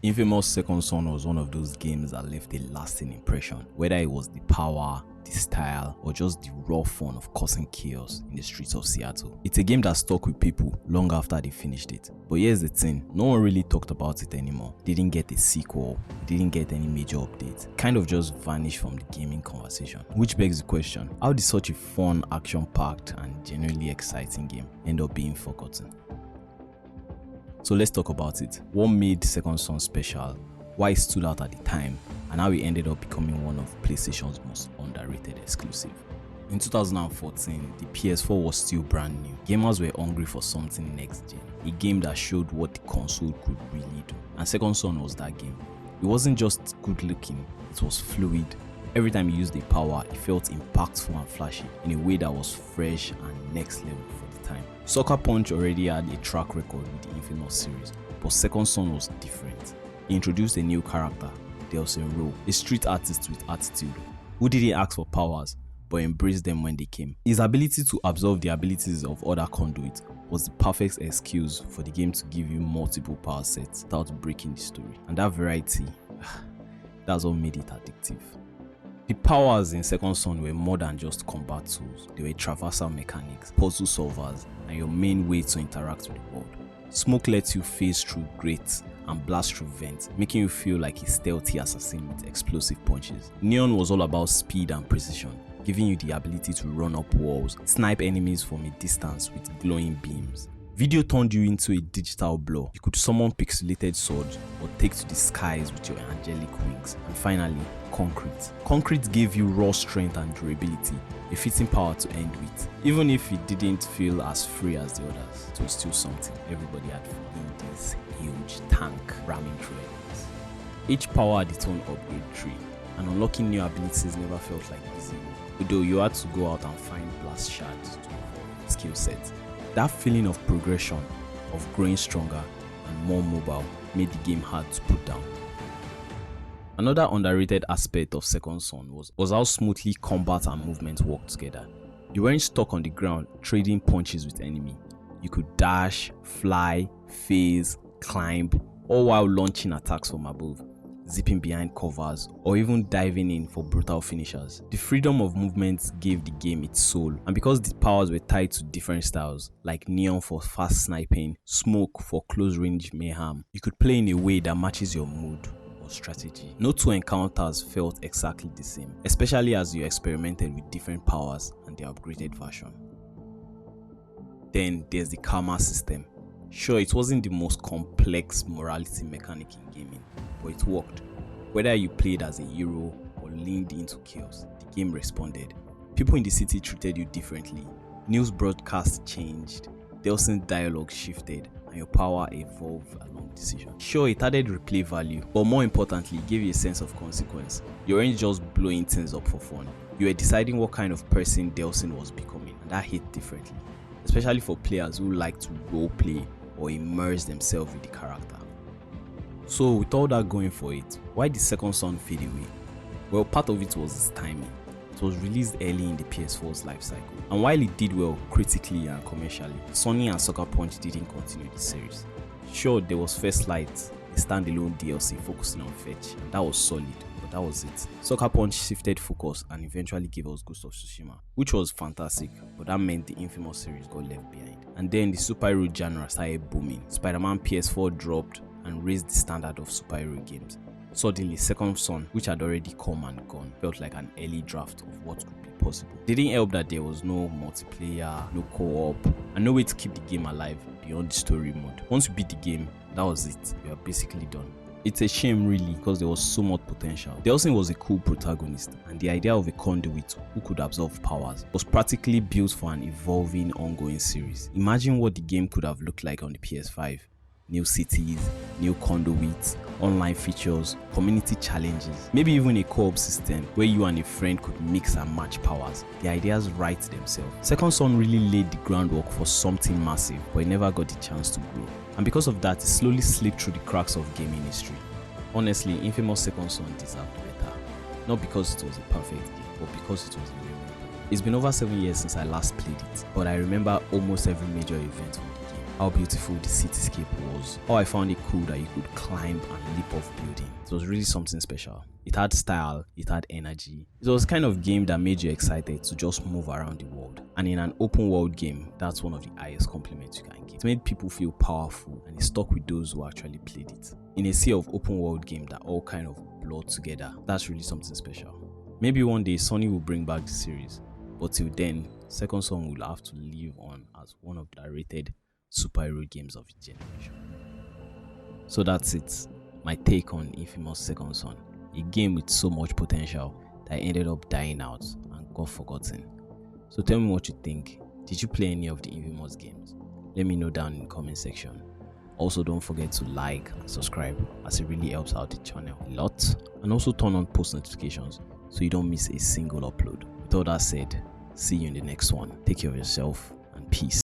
Infamous Second Son was one of those games that left a lasting impression, whether it was the power, the style, or just the raw fun of causing chaos in the streets of Seattle. It's a game that stuck with people long after they finished it. But here's the thing, no one really talked about it anymore. It didn't get a sequel, it didn't get any major updates. It kind of just vanished from the gaming conversation. Which begs the question, how did such a fun, action-packed, and genuinely exciting game end up being forgotten? So let's talk about it. What made Second Son special, why it stood out at the time, and how it ended up becoming one of PlayStation's most underrated exclusive. In 2014, the PS4 was still brand new. Gamers were hungry for something next gen, a game that showed what the console could really do. And Second Son was that game. It wasn't just good looking, it was fluid. Every time you used the power, it felt impactful and flashy in a way that was fresh and next level for the time. Sucker Punch already had a track record with the Infamous series, but Second Son was different. He introduced a new character, Delsin Rowe, a street artist with attitude, who didn't ask for powers, but embraced them when they came. His ability to absorb the abilities of other conduits was the perfect excuse for the game to give you multiple power sets without breaking the story. And that variety, that's what made it addictive. The powers in Second Son were more than just combat tools. They were traversal mechanics, puzzle solvers, and your main way to interact with the world. Smoke lets you phase through grates and blast through vents, making you feel like a stealthy assassin with explosive punches. Neon was all about speed and precision, giving you the ability to run up walls, snipe enemies from a distance with glowing beams. Video turned you into a digital blur. You could summon pixelated swords or take to the skies with your angelic wings. And finally, Concrete. Concrete gave you raw strength and durability, a fitting power to end with. Even if it didn't feel as free as the others, it was still something everybody had fun in this huge tank ramming through enemies. Each power had its own upgrade tree, and unlocking new abilities never felt like easy, although you had to go out and find blast shards to evolve skill sets. That feeling of progression, of growing stronger and more mobile, made the game hard to put down. Another underrated aspect of Second Son was how smoothly combat and movement worked together. You weren't stuck on the ground trading punches with enemy. You could dash, fly, phase, climb, all while launching attacks from above, zipping behind covers, or even diving in for brutal finishers. The freedom of movement gave the game its soul, and because the powers were tied to different styles, like Neon for fast sniping, Smoke for close range mayhem, you could play in a way that matches your mood or strategy. No two encounters felt exactly the same, especially as you experimented with different powers and their upgraded version. Then there's the karma system. Sure, it wasn't the most complex morality mechanic in gaming, but it worked. Whether you played as a hero or leaned into chaos, the game responded. People in the city treated you differently. News broadcasts changed, Delsin dialogue shifted, and your power evolved along decisions. Sure, it added replay value, but more importantly, it gave you a sense of consequence. You weren't just blowing things up for fun. You were deciding what kind of person Delsin was becoming, and that hit differently, especially for players who like to roleplay or immerse themselves with the character. So with all that going for it, why did Second Son fade away? Well, part of it was its timing. It was released early in the PS4's life cycle, and while it did well critically and commercially, Sony and Sucker Punch didn't continue the series. Sure, there was First Light, a standalone DLC focusing on fetch, and that was solid, but that was it. Sucker Punch shifted focus and eventually gave us Ghost of Tsushima, which was fantastic, but that meant the Infamous series got left behind. And then the superhero genre started booming. Spider-Man PS4 dropped and raised the standard of superhero games. Suddenly, Second Son, which had already come and gone, felt like an early draft of what could be possible. It didn't help that there was no multiplayer, no co-op, and no way to keep the game alive beyond the story mode. Once you beat the game, that was it. You are basically done. It's a shame really, because there was so much potential. Delsin was a cool protagonist, and the idea of a conduit who could absorb powers was practically built for an evolving, ongoing series. Imagine what the game could have looked like on the PS5. New cities, new conduits, online features, community challenges, maybe even a co-op system where you and a friend could mix and match powers. The ideas write themselves. Second Son really laid the groundwork for something massive, but it never got the chance to grow. And because of that, it slowly slipped through the cracks of gaming history. Honestly, Infamous Second Son deserved better. Not because it was a perfect game, but because it was memorable. It's been over 7 years since I last played it, but I remember almost every major event from the game. how beautiful the cityscape was, how I found it cool that you could climb and leap off buildings. It was really something special. It had style, it had energy. It was kind of game that made you excited to just move around the world. And in an open world game, that's one of the highest compliments you can get. It made people feel powerful and it stuck with those who actually played it. In a sea of open world game that all kind of blur together, that's really something special. Maybe one day Sony will bring back the series, but till then, Second Son will have to live on as one of the rated superhero games of its generation. So that's it, my take on Infamous Second Son, a game with so much potential that ended up dying out and got forgotten. So tell me what you think. Did you play any of the Infamous games? Let me know down in the comment section. Also, don't forget to like and subscribe, as it really helps out the channel a lot, and also turn on post notifications so you don't miss a single upload. With all that said, see you in the next one. Take care of yourself and peace.